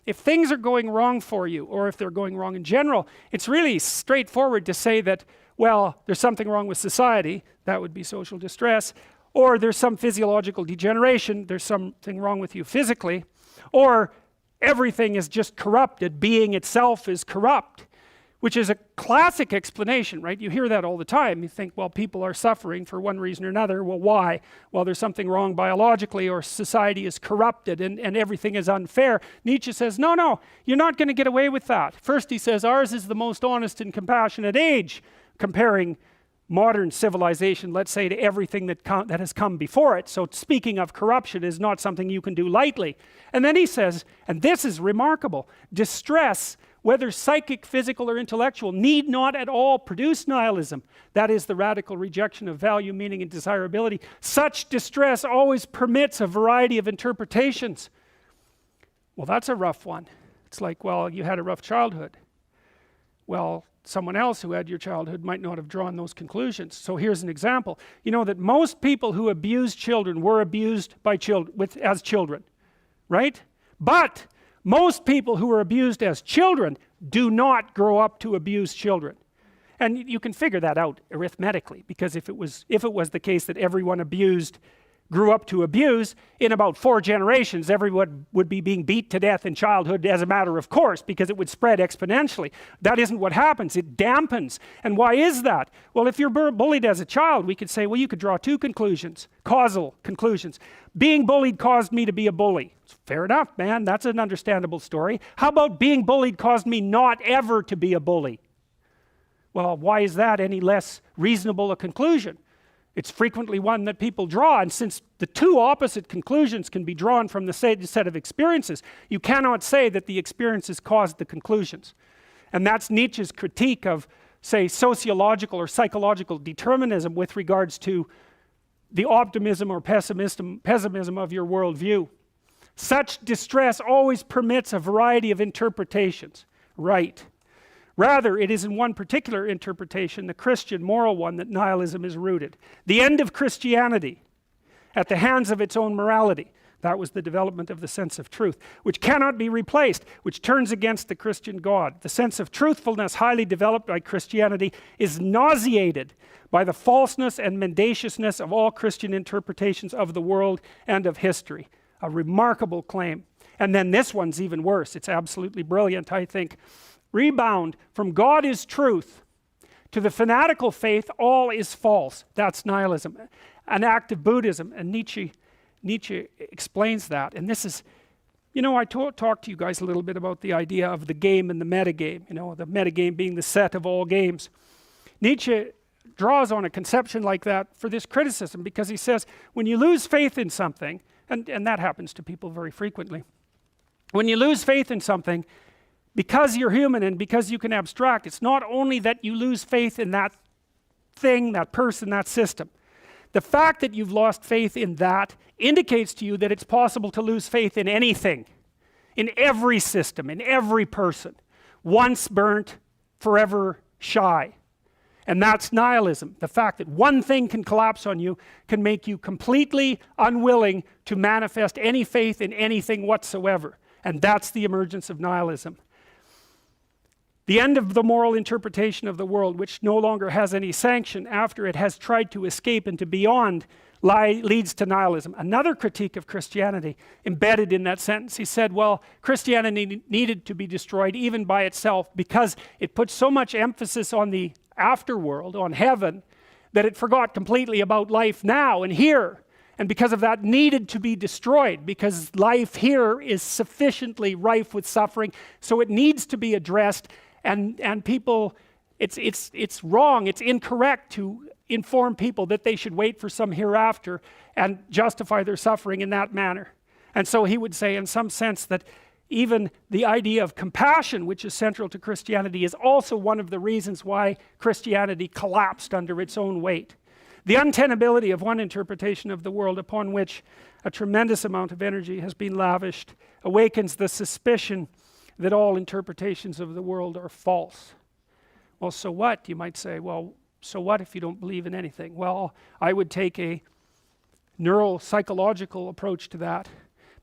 if things are going wrong for you, or if they're going wrong in general, it's really straightforward to say that, well, there's something wrong with society, that would be social distress, or there's some physiological degeneration, there's something wrong with you physically, or everything is just corrupted, being itself is corrupt, which is a classic explanation, right? You hear that all the time. You think, well, people are suffering for one reason or another. Well, why? Well, there's something wrong biologically, or society is corrupted and everything is unfair. Nietzsche says, no, you're not going to get away with that. First he says, ours is the most honest and compassionate age, comparing modern civilization, let's say, to everything that has come before it. So speaking of corruption is not something you can do lightly. And then he says, and this is remarkable, distress, whether psychic, physical, or intellectual, need not at all produce nihilism. That is the radical rejection of value, meaning, and desirability. Such distress always permits a variety of interpretations. Well, that's a rough one. It's like, well, you had a rough childhood. Well, someone else who had your childhood might not have drawn those conclusions. So here's an example. You know that most people who abuse children were abused by as children, right? But most people who were abused as children do not grow up to abuse children. And you can figure that out arithmetically, because if it was the case that everyone abused grew up to abuse, in about 4 generations everyone would be being beat to death in childhood as a matter of course, because it would spread exponentially. That isn't what happens. It dampens. And why is that? Well, if you're bullied as a child, we could say, well, you could draw 2 conclusions, causal conclusions. Being bullied caused me to be a bully. Fair enough, man, that's an understandable story. How about being bullied caused me not ever to be a bully? Well, why is that any less reasonable a conclusion? It's frequently one that people draw, and since the 2 opposite conclusions can be drawn from the same set of experiences, you cannot say that the experiences caused the conclusions. And that's Nietzsche's critique of, say, sociological or psychological determinism with regards to the optimism or pessimism of your worldview. Such distress always permits a variety of interpretations. Right. Rather, it is in one particular interpretation, the Christian moral one, that nihilism is rooted. The end of Christianity, at the hands of its own morality, that was the development of the sense of truth, which cannot be replaced, which turns against the Christian God. The sense of truthfulness, highly developed by Christianity, is nauseated by the falseness and mendaciousness of all Christian interpretations of the world and of history. A remarkable claim. And then this one's even worse. It's absolutely brilliant, I think. Rebound from God is truth to the fanatical faith, all is false. That's nihilism, an act of Buddhism. And Nietzsche explains that. And this is, you know, I talked to you guys a little bit about the idea of the game and the metagame, you know, the metagame being the set of all games. Nietzsche draws on a conception like that for this criticism, because he says when you lose faith in something, and that happens to people very frequently, when you lose faith in something, because you're human and because you can abstract, it's not only that you lose faith in that thing, that person, that system. The fact that you've lost faith in that indicates to you that it's possible to lose faith in anything, in every system, in every person. Once burnt, forever shy. And that's nihilism. The fact that one thing can collapse on you can make you completely unwilling to manifest any faith in anything whatsoever. And that's the emergence of nihilism. The end of the moral interpretation of the world, which no longer has any sanction after it has tried to escape into beyond, leads to nihilism. Another critique of Christianity embedded in that sentence, he said, well, Christianity needed to be destroyed even by itself because it put so much emphasis on the afterworld, on heaven, that it forgot completely about life now and here. And because of that, needed to be destroyed, because life here is sufficiently rife with suffering, so it needs to be addressed. And people, it's wrong, it's incorrect to inform people that they should wait for some hereafter and justify their suffering in that manner. And so he would say, in some sense, that even the idea of compassion, which is central to Christianity, is also one of the reasons why Christianity collapsed under its own weight. The untenability of one interpretation of the world upon which a tremendous amount of energy has been lavished awakens the suspicion that all interpretations of the world are false. Well, so what? You might say, well, so what if you don't believe in anything? Well, I would take a neuropsychological approach to that.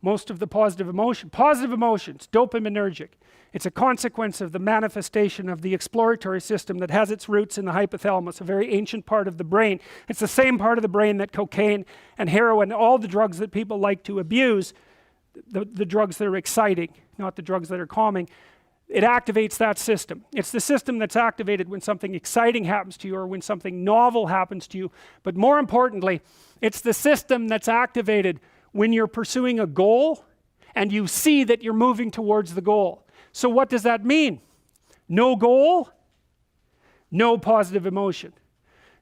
most of the positive emotions, dopaminergic. It's a consequence of the manifestation of the exploratory system that has its roots in the hypothalamus, a very ancient part of the brain. It's the same part of the brain that cocaine and heroin, all the drugs that people like to abuse, the drugs that are exciting, not the drugs that are calming, it activates that system. It's the system that's activated when something exciting happens to you or when something novel happens to you. But more importantly, it's the system that's activated when you're pursuing a goal and you see that you're moving towards the goal. So what does that mean? No goal, no positive emotion.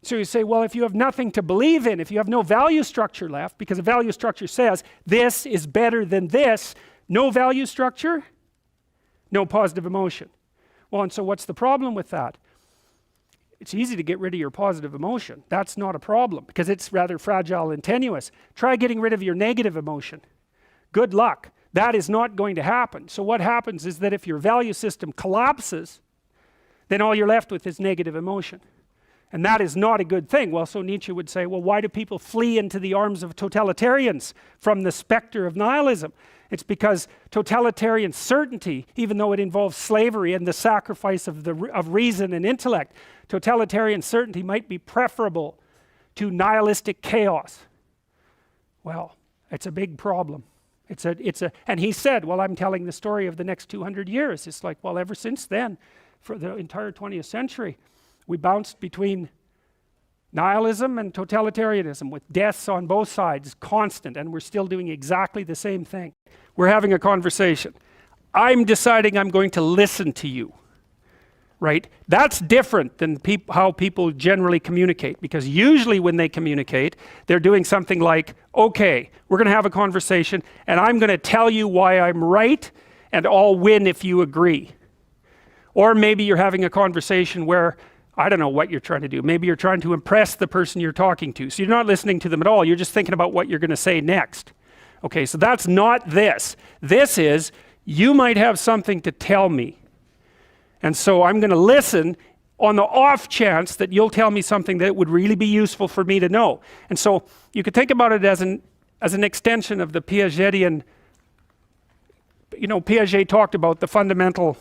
So you say, well, if you have nothing to believe in, if you have no value structure left, because a value structure says this is better than this, no value structure, no positive emotion. Well, and so what's the problem with that? It's easy to get rid of your positive emotion. That's not a problem because it's rather fragile and tenuous. Try getting rid of your negative emotion. Good luck. That is not going to happen. So what happens is that if your value system collapses, then all you're left with is negative emotion. And that is not a good thing. Well, so Nietzsche would say, well, why do people flee into the arms of totalitarians from the specter of nihilism? It's because totalitarian certainty, even though it involves slavery and the sacrifice of reason and intellect, totalitarian certainty might be preferable to nihilistic chaos. Well, it's a big problem. And he said, well, I'm telling the story of the next 200 years. It's like, well, ever since then, for the entire 20th century, we bounced between nihilism and totalitarianism with deaths on both sides, constant, and we're still doing exactly the same thing. We're having a conversation. I'm deciding I'm going to listen to you, right? That's different than how people generally communicate, because usually when they communicate, they're doing something like, okay, we're going to have a conversation, and I'm going to tell you why I'm right, and I'll win if you agree. Or maybe you're having a conversation where I don't know what you're trying to do. Maybe you're trying to impress the person you're talking to. So you're not listening to them at all. You're just thinking about what you're going to say next. Okay, so that's not this. This is, you might have something to tell me. And so I'm going to listen on the off chance that you'll tell me something that would really be useful for me to know. And so you could think about it as an extension of the Piagetian, Piaget talked about the fundamentally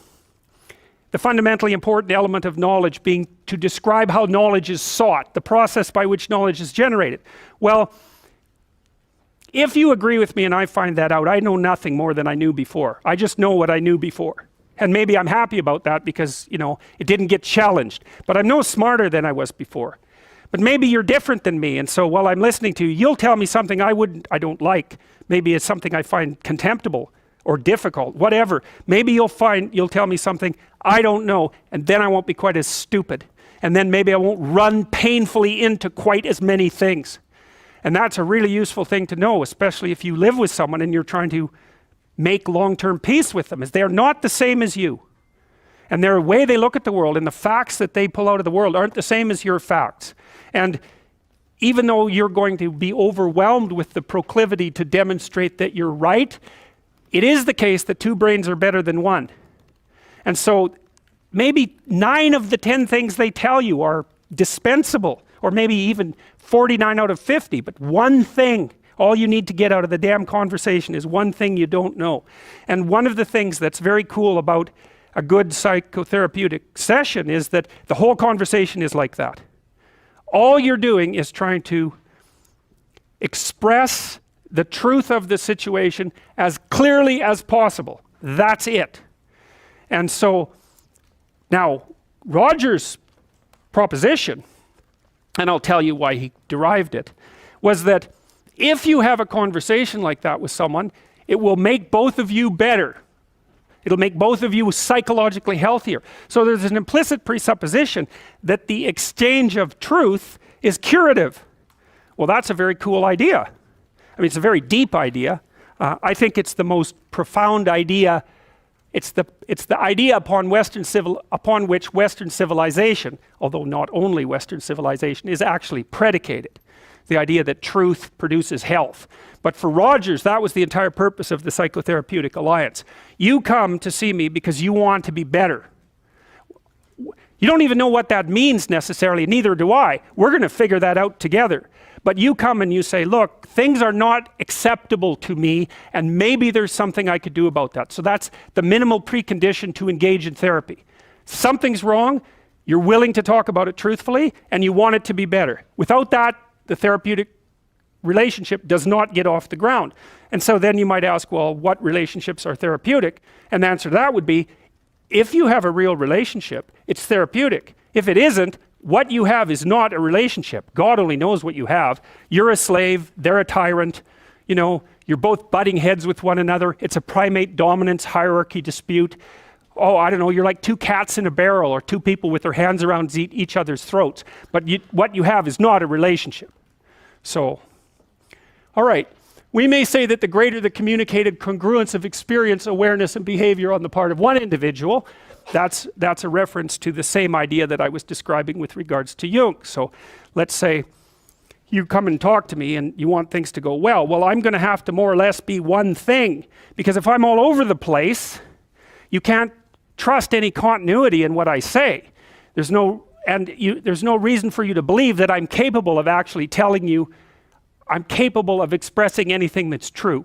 important element of knowledge being to describe how knowledge is sought, the process by which knowledge is generated. Well, if you agree with me and I find that out, I know nothing more than I knew before. I just know what I knew before. And maybe I'm happy about that because, it didn't get challenged. But I'm no smarter than I was before. But maybe you're different than me, and so while I'm listening to you, you'll tell me something I don't like. Maybe it's something I find contemptible or difficult, whatever. Maybe you'll tell me something I don't know, and then I won't be quite as stupid. And then maybe I won't run painfully into quite as many things. And that's a really useful thing to know, especially if you live with someone and you're trying to make long-term peace with them, is they're not the same as you. And their way they look at the world and the facts that they pull out of the world aren't the same as your facts. And even though you're going to be overwhelmed with the proclivity to demonstrate that you're right, it is the case that two brains are better than one. And so maybe 9 of the 10 things they tell you are dispensable, or maybe even 49 out of 50, but one thing, all you need to get out of the damn conversation is one thing you don't know. And one of the things that's very cool about a good psychotherapeutic session is that the whole conversation is like that. All you're doing is trying to express the truth of the situation as clearly as possible. That's it. And so now Roger's proposition, and I'll tell you why he derived it, was that if you have a conversation like that with someone, it will make both of you better. It'll make both of you psychologically healthier. So there's an implicit presupposition that the exchange of truth is curative. Well, that's a very cool idea. I mean, it's a very deep idea. I think it's the most profound idea. It's the idea upon which Western civilization, although not only Western civilization, is actually predicated. The idea that truth produces health. But for Rogers, that was the entire purpose of the Psychotherapeutic Alliance. You come to see me because you want to be better. You don't even know what that means necessarily, neither do I. We're going to figure that out together. But you come and you say, look, things are not acceptable to me, and maybe there's something I could do about that. So that's the minimal precondition to engage in therapy. Something's wrong, you're willing to talk about it truthfully, and you want it to be better. Without that, the therapeutic relationship does not get off the ground. And so then you might ask, well, what relationships are therapeutic? And the answer to that would be, if you have a real relationship, it's therapeutic. If it isn't, what you have is not a relationship. God only knows what you have. You're a slave, they're a tyrant, you know, you're both butting heads with one another. It's a primate dominance hierarchy dispute. Oh, I don't know, you're like two cats in a barrel, or two people with their hands around each other's throats. But what you have is not a relationship. So, all right. We may say that the greater the communicated congruence of experience, awareness, and behavior on the part of one individual, that's a reference to the same idea that I was describing with regards to Jung. So let's say you come and talk to me and you want things to go well. Well, I'm going to have to more or less be one thing, because if I'm all over the place, you can't trust any continuity in what I say. There's no reason for you to believe that I'm capable of actually telling you, I'm capable of expressing anything that's true.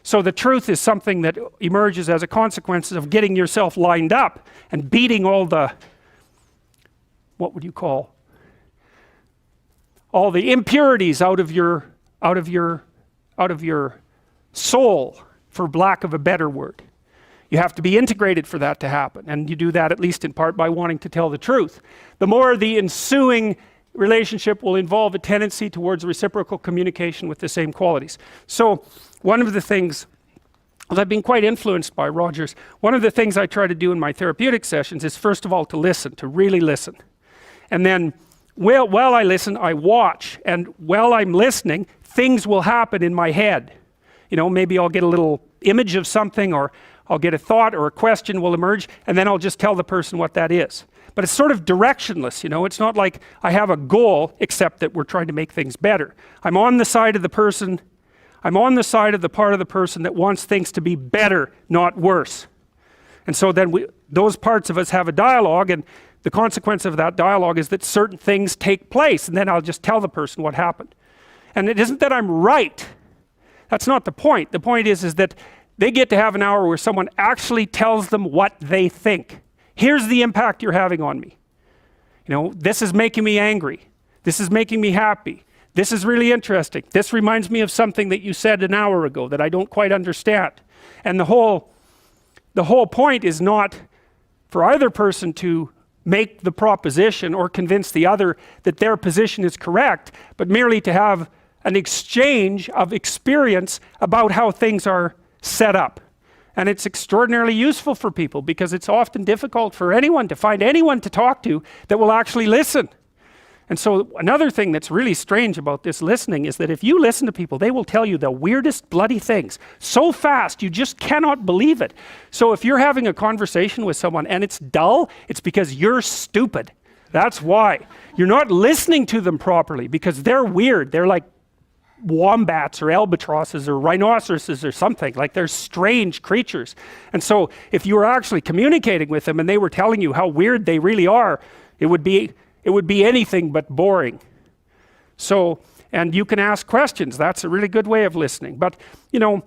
So the truth is something that emerges as a consequence of getting yourself lined up and beating all the, what would you call, all the impurities out of your soul, for lack of a better word. You have to be integrated for that to happen, and you do that at least in part by wanting to tell the truth. The more the ensuing relationship will involve a tendency towards reciprocal communication with the same qualities. So one of the things, I've been quite influenced by Rogers, one of the things I try to do in my therapeutic sessions is, first of all, to listen, to really listen. And then while I listen, I watch, and while I'm listening, things will happen in my head. You know, maybe I'll get a little image of something, or I'll get a thought or a question will emerge, and then I'll just tell the person what that is. But it's sort of directionless, you know, it's not like I have a goal, except that we're trying to make things better. I'm on the side of the person, I'm on the side of the part of the person that wants things to be better, not worse. And so then those parts of us have a dialogue, and the consequence of that dialogue is that certain things take place, and then I'll just tell the person what happened. And it isn't that I'm right. That's not the point. The point is that they get to have an hour where someone actually tells them what they think. Here's the impact you're having on me. You know, this is making me angry. This is making me happy. This is really interesting. This reminds me of something that you said an hour ago that I don't quite understand. And the whole point is not for either person to make the proposition or convince the other that their position is correct, but merely to have an exchange of experience about how things are set up. And it's extraordinarily useful for people, because it's often difficult for anyone to find anyone to talk to that will actually listen. And so another thing that's really strange about this listening is that if you listen to people, they will tell you the weirdest bloody things so fast you just cannot believe it. So if you're having a conversation with someone and it's dull, it's because you're stupid. That's why. You're not listening to them properly, because they're weird. They're like wombats or albatrosses or rhinoceroses or something. Like, they're strange creatures. And so if you were actually communicating with them and they were telling you how weird they really are, it would be anything but boring. So, and you can ask questions. That's a really good way of listening. But, you know,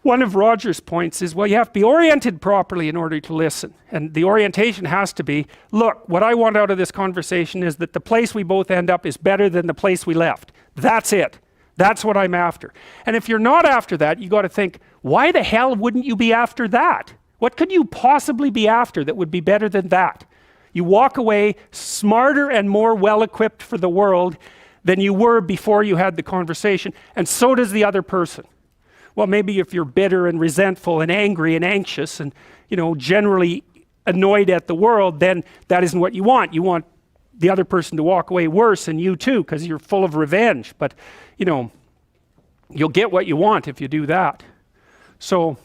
one of Roger's points is, well, you have to be oriented properly in order to listen. And the orientation has to be, look, what I want out of this conversation is that the place we both end up is better than the place we left. That's it. That's what I'm after. And if you're not after that, you got to think, why the hell wouldn't you be after that? What could you possibly be after that would be better than that? You walk away smarter and more well-equipped for the world than you were before you had the conversation, and so does the other person. Well, maybe if you're bitter and resentful and angry and anxious and, you know, generally annoyed at the world, then that isn't what you want. You want the other person to walk away worse, and you too, because you're full of revenge. But, you know, you'll get what you want if you do that. So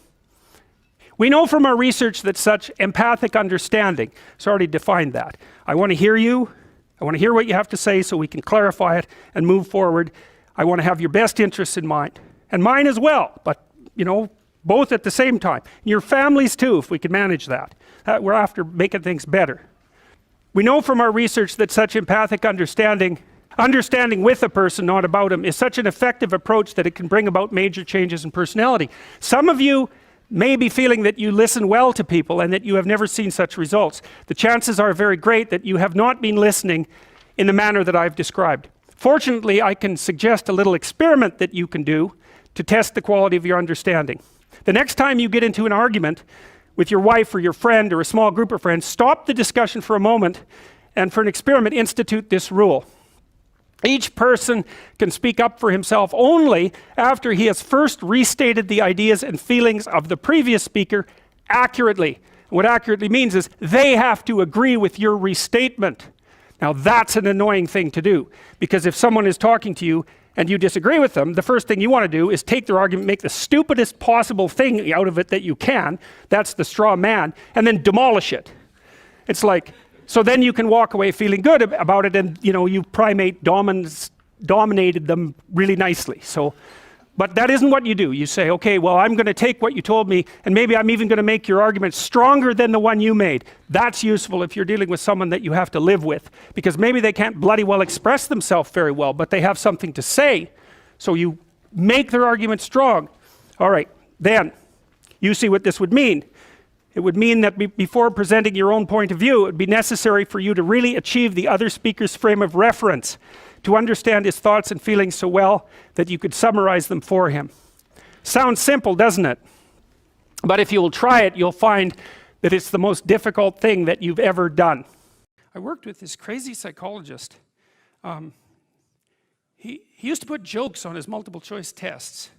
we know from our research that such empathic understanding, it's already defined that. I want to hear you. I want to hear what you have to say so we can clarify it and move forward. I want to have your best interests in mind, and mine as well, but, you know, both at the same time. Your families too, if we can manage that. We're after making things better. We know from our research that such empathic understanding Understanding with a person, not about him, is such an effective approach that it can bring about major changes in personality. Some of you may be feeling that you listen well to people and that you have never seen such results. The chances are very great that you have not been listening in the manner that I've described. Fortunately, I can suggest a little experiment that you can do to test the quality of your understanding. The next time you get into an argument with your wife or your friend or a small group of friends, stop the discussion for a moment and, for an experiment, institute this rule. Each person can speak up for himself only after he has first restated the ideas and feelings of the previous speaker accurately. What accurately means is they have to agree with your restatement. Now that's an annoying thing to do, because if someone is talking to you and you disagree with them, the first thing you want to do is take their argument, make the stupidest possible thing out of it that you can, that's the straw man, and then demolish it. It's like, so then you can walk away feeling good about it, and you know, you primate dominated them really nicely. So, but that isn't what you do. You say, okay, well, I'm going to take what you told me, and maybe I'm even going to make your argument stronger than the one you made. That's useful if you're dealing with someone that you have to live with, because maybe they can't bloody well express themselves very well, but they have something to say. So you make their argument strong. All right, then you see what this would mean. It would mean that before presenting your own point of view, it would be necessary for you to really achieve the other speaker's frame of reference, to understand his thoughts and feelings so well that you could summarize them for him. Sounds simple, doesn't it? But if you'll try it, you'll find that it's the most difficult thing that you've ever done. I worked with this crazy psychologist. He used to put jokes on his multiple choice tests.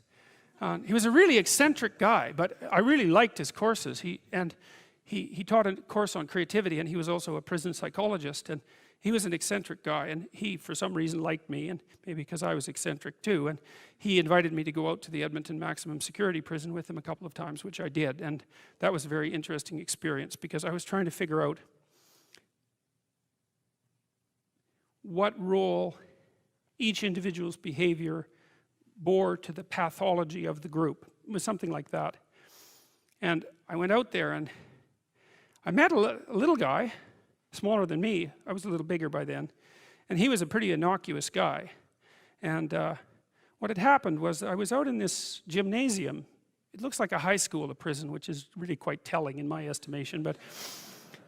He was a really eccentric guy, but I really liked his courses. He taught a course on creativity, and he was also a prison psychologist, and he was an eccentric guy, and he, for some reason, liked me, and maybe because I was eccentric too, and he invited me to go out to the Edmonton maximum security prison with him a couple of times, which I did, and that was a very interesting experience, because I was trying to figure out what role each individual's behavior bore to the pathology of the group. It was something like that. And I went out there and I met a little guy, smaller than me. I was a little bigger by then. And he was a pretty innocuous guy. And what had happened was I was out in this gymnasium. It looks like a high school, a prison, which is really quite telling in my estimation.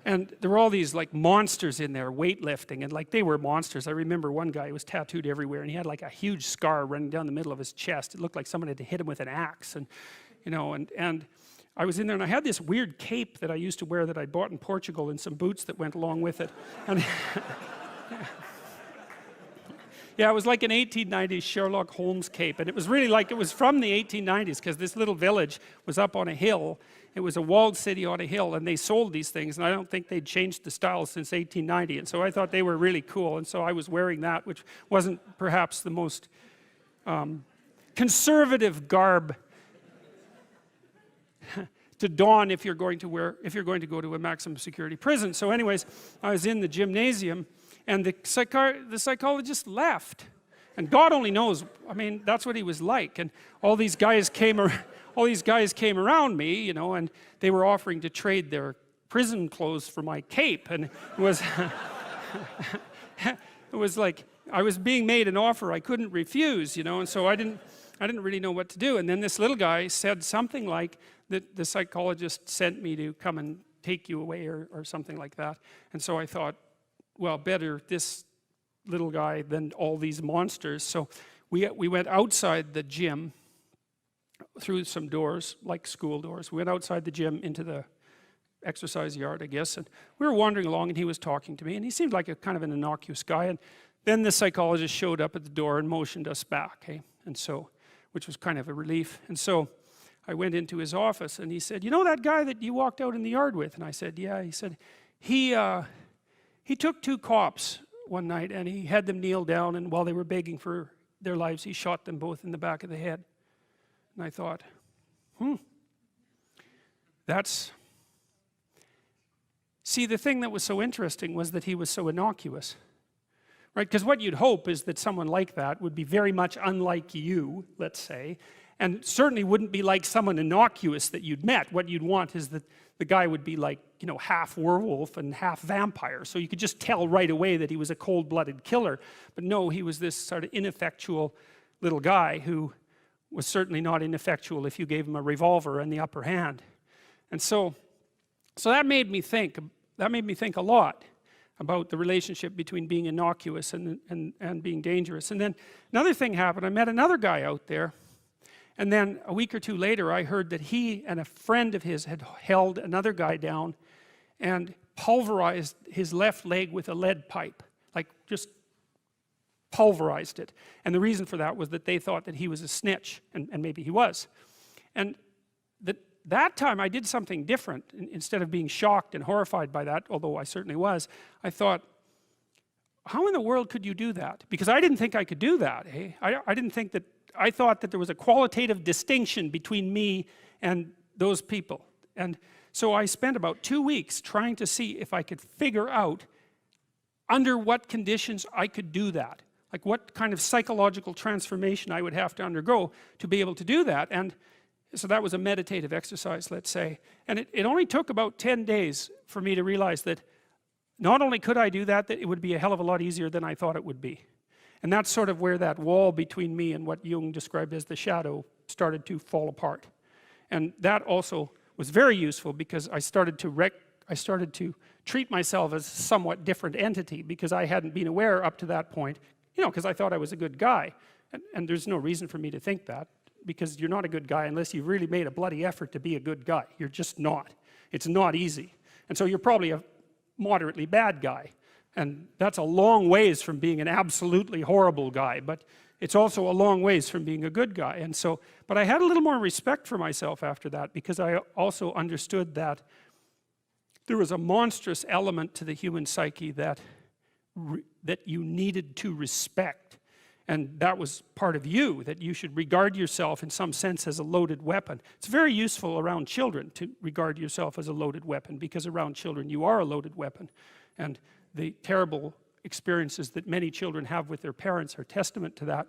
And there were all these like monsters in there weightlifting, and like they were monsters. I remember one guy was tattooed everywhere, and he had like a huge scar running down the middle of his chest. It looked like someone had hit him with an axe, and you know, and I was in there, and I had this weird cape that I used to wear that I bought in Portugal, and some boots that went along with it. And yeah, it was like an 1890s Sherlock Holmes cape, and it was really like it was from the 1890s, because this little village was up on a hill. It was a walled city on a hill, and they sold these things, and I don't think they'd changed the style since 1890, and so I thought they were really cool, and so I was wearing that, which wasn't perhaps the most conservative garb to don if you're going to go to a maximum security prison. So anyways, I was in the gymnasium, and the psychologist left, and God only knows, I mean, that's what he was like, and all these guys came around me, you know, and they were offering to trade their prison clothes for my cape, and it was it was like I was being made an offer I couldn't refuse, you know, and so I didn't really know what to do. And then this little guy said something like that the psychologist sent me to come and take you away, or something like that. And so I thought, well, better this little guy than all these monsters. So we went outside the gym through some doors, like school doors. We went outside the gym into the exercise yard, I guess, and we were wandering along, and he was talking to me, and he seemed like a kind of an innocuous guy. And then the psychologist showed up at the door and motioned us back, hey? And so, which was kind of a relief. And so I went into his office, and he said, you know that guy that you walked out in the yard with? And I said, yeah. He said, he took 2 cops one night, and he had them kneel down, and while they were begging for their lives, he shot them both in the back of the head. And I thought, see, the thing that was so interesting was that he was so innocuous, right? Because what you'd hope is that someone like that would be very much unlike you, let's say, and certainly wouldn't be like someone innocuous that you'd met. What you'd want is that the guy would be like, you know, half werewolf and half vampire, so you could just tell right away that he was a cold-blooded killer. But no, he was this sort of ineffectual little guy who was certainly not ineffectual if you gave him a revolver and the upper hand. And so that made me think a lot about the relationship between being innocuous and being dangerous. And then another thing happened. I met another guy out there, and then a week or two later I heard that he and a friend of his had held another guy down and pulverized his left leg with a lead pipe, like just pulverized it. And the reason for that was that they thought that he was a snitch, and maybe he was. And that time I did something different. Instead of being shocked and horrified by that, although I certainly was, I thought, how in the world could you do that? Because I didn't think I could do that. Eh? I didn't think that, I thought that there was a qualitative distinction between me and those people. And so I spent about 2 weeks trying to see if I could figure out under what conditions I could do that. Like what kind of psychological transformation I would have to undergo to be able to do that. And so that was a meditative exercise, let's say. And it only took about 10 days for me to realize that not only could I do that, that it would be a hell of a lot easier than I thought it would be. And that's sort of where that wall between me and what Jung described as the shadow started to fall apart. And that also was very useful because I started to treat myself as a somewhat different entity, because I hadn't been aware up to that point, you know, because I thought I was a good guy. And there's no reason for me to think that, because you're not a good guy unless you've really made a bloody effort to be a good guy. You're just not. It's not easy. And so you're probably a moderately bad guy. And that's a long ways from being an absolutely horrible guy, but it's also a long ways from being a good guy. And so, but I had a little more respect for myself after that, because I also understood that there was a monstrous element to the human psyche that you needed to respect. And that was part of you, that you should regard yourself in some sense as a loaded weapon. It's very useful around children to regard yourself as a loaded weapon, because around children you are a loaded weapon. And the terrible experiences that many children have with their parents are testament to that.